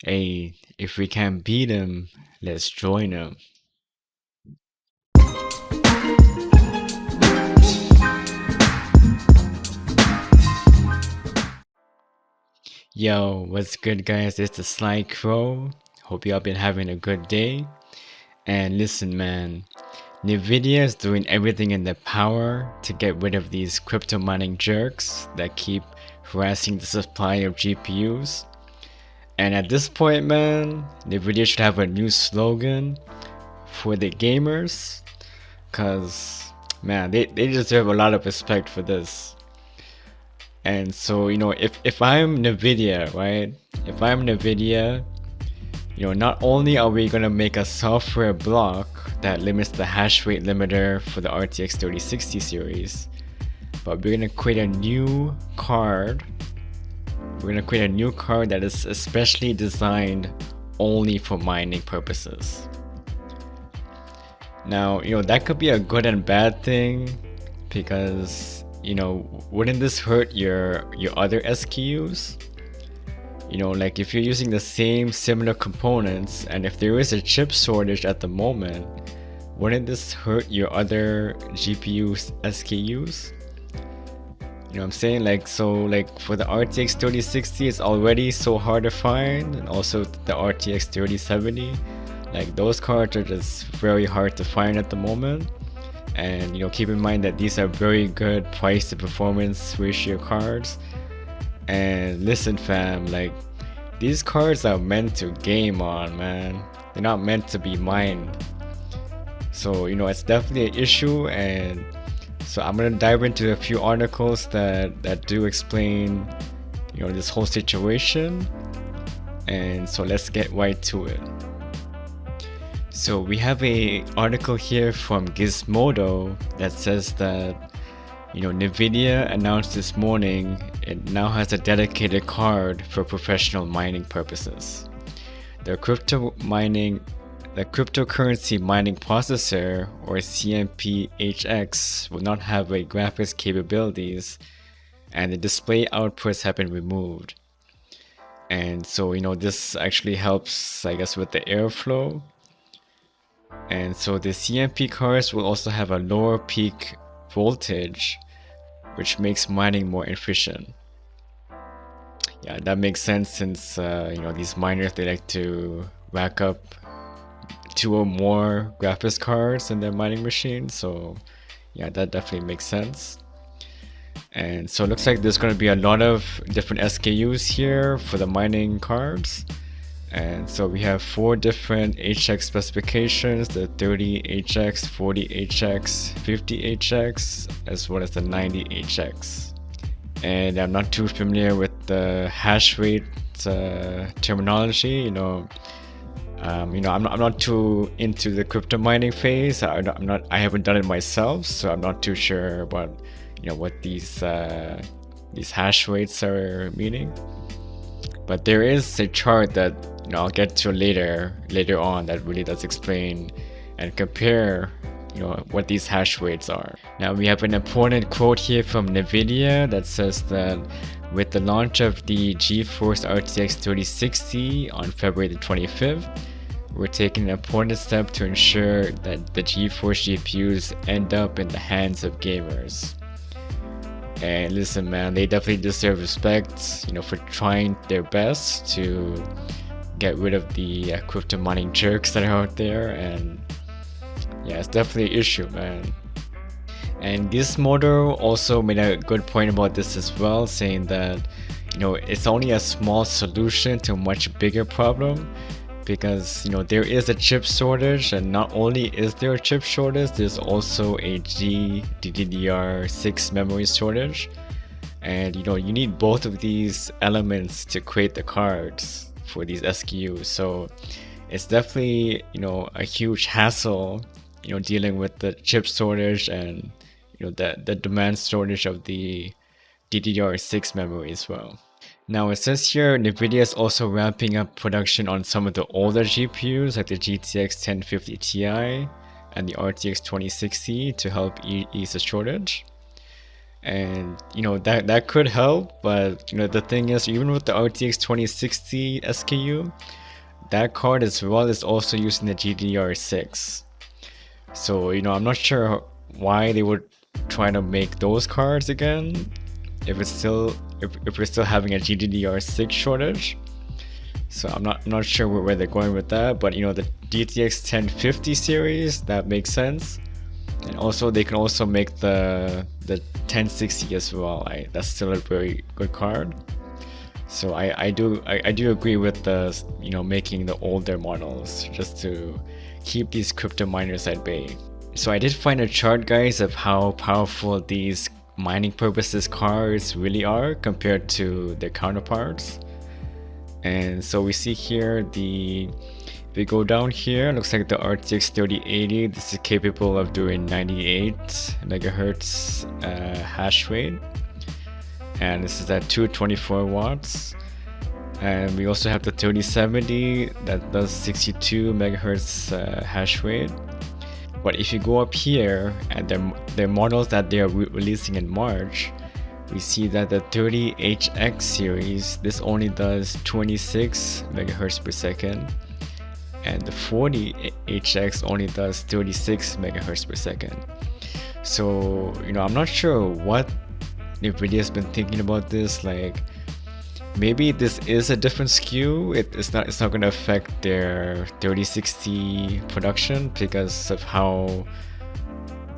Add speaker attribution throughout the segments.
Speaker 1: Hey, if we can't beat him, let's join him. Yo, what's good, guys? It's the Theslykrow. Hope y'all been having a good day. And listen, man, Nvidia is doing everything in their power to get rid of these crypto mining jerks that keep harassing the supply of GPUs. And at this point, man, Nvidia should have a new slogan for the gamers, cause man, they deserve a lot of respect for this. And so, if I'm Nvidia, right? If I'm Nvidia, not only are we gonna make a software block that limits the hash rate limiter for the RTX 3060 series, but we're gonna create a new card. We're gonna create a new card that is especially designed only for mining purposes. Now, that could be a good and bad thing because, wouldn't this hurt your other SKUs? Like if you're using the same similar components and if there is a chip shortage at the moment, wouldn't this hurt your other GPU SKUs? You know what I'm saying? Like for the RTX 3060 it's already so hard to find, and also the RTX 3070. Like those cards are just very hard to find at the moment. And keep in mind that these are very good price to performance ratio cards. And listen fam, like these cards are meant to game on, man. They're not meant to be mined. So it's definitely an issue, and so I'm gonna dive into a few articles that do explain this whole situation. And so let's get right to it. So we have a article here from Gizmodo that says that Nvidia announced this morning it now has a dedicated card for professional mining purposes. The cryptocurrency mining processor, or CMP-HX, will not have a graphics capabilities, and the display outputs have been removed. And so this actually helps, I guess, with the airflow. And so the CMP cards will also have a lower peak voltage, which makes mining more efficient. Yeah, that makes sense since these miners, they like to rack up 2 or more graphics cards in their mining machine. So yeah, that definitely makes sense. And so it looks like there's going to be a lot of different SKUs here for the mining cards. And so we have 4 different HX specifications: the 30HX, 40HX, 50HX, as well as the 90HX. And I'm not too familiar with the hash rate terminology. I'm not too into the crypto mining phase. I haven't done it myself, so I'm not too sure about what these hash rates are meaning. But there is a chart that I'll get to later on that really does explain and compare what these hash rates are. Now we have an important quote here from Nvidia that says that with the launch of the GeForce RTX 3060 on February the 25th, we're taking an important step to ensure that the GeForce GPUs end up in the hands of gamers. And listen, man, they definitely deserve respect, for trying their best to get rid of the crypto mining jerks that are out there. And yeah, it's definitely an issue, man. And Gizmodo also made a good point about this as well, saying that it's only a small solution to a much bigger problem, because there is a chip shortage, and not only is there a chip shortage, there's also a GDDR6 memory shortage. And you need both of these elements to create the cards for these SKUs. So it's definitely a huge hassle dealing with the chip shortage and the demand shortage of the DDR6 memory as well. Now it says here Nvidia is also ramping up production on some of the older GPUs like the GTX 1050 Ti and the RTX 2060 to help ease the shortage. and you know that could help. But you know the thing is, even with the RTX 2060 SKU, that card as well is also using the GDDR6. So you know I'm not sure why they would try to make those cards again if it's still if we're still having a GDDR6 shortage. So I'm not sure where they're going with that, but you know the GTX 1050 series, that makes sense. And also they can also make the 1060 as well. That's still a very good card. So I do agree with the, you know, making the older models just to keep these crypto miners at bay. So I did find a chart, guys, of how powerful these mining purposes cards really are compared to their counterparts. And so we see here if we go down here, looks like the RTX 3080, this is capable of doing 98 megahertz hash rate, and this is at 224 watts. And we also have the 3070 that does 62 megahertz hash rate. But if you go up here at their models that they are releasing in March, we see that the 30HX series, this only does 26 megahertz per second, and the 40HX only does 36 megahertz per second. So you know I'm not sure what Nvidia has been thinking about this. Like maybe this is a different SKU. It's not going to affect their 3060 production because of how,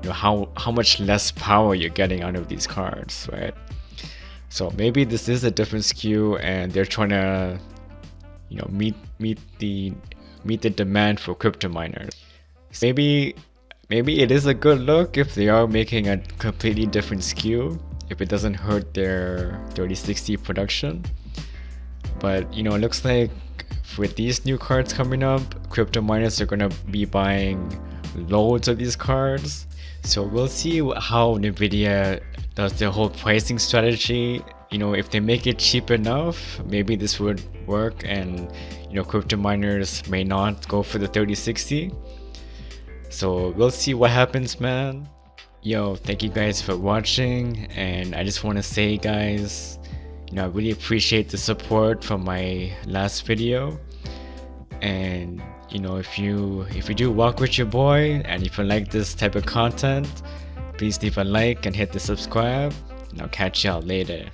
Speaker 1: you know, how much less power you're getting out of these cards, right? So maybe this is a different SKU and they're trying to, you know, meet the demand for crypto miners. So maybe it is a good look if they are making a completely different SKU, if it doesn't hurt their 3060 production. But you know, it looks like with these new cards coming up, crypto miners are gonna be buying loads of these cards. So we'll see how Nvidia does their whole pricing strategy. You know, if they make it cheap enough, maybe this would work, and you know, crypto miners may not go for the 3060. So we'll see what happens, man. Yo, thank you guys for watching, and I just want to say, guys, you know, I really appreciate the support from my last video. And you know, if you do walk with your boy, and if you like this type of content, please leave a like and hit the subscribe, and I'll catch y'all later.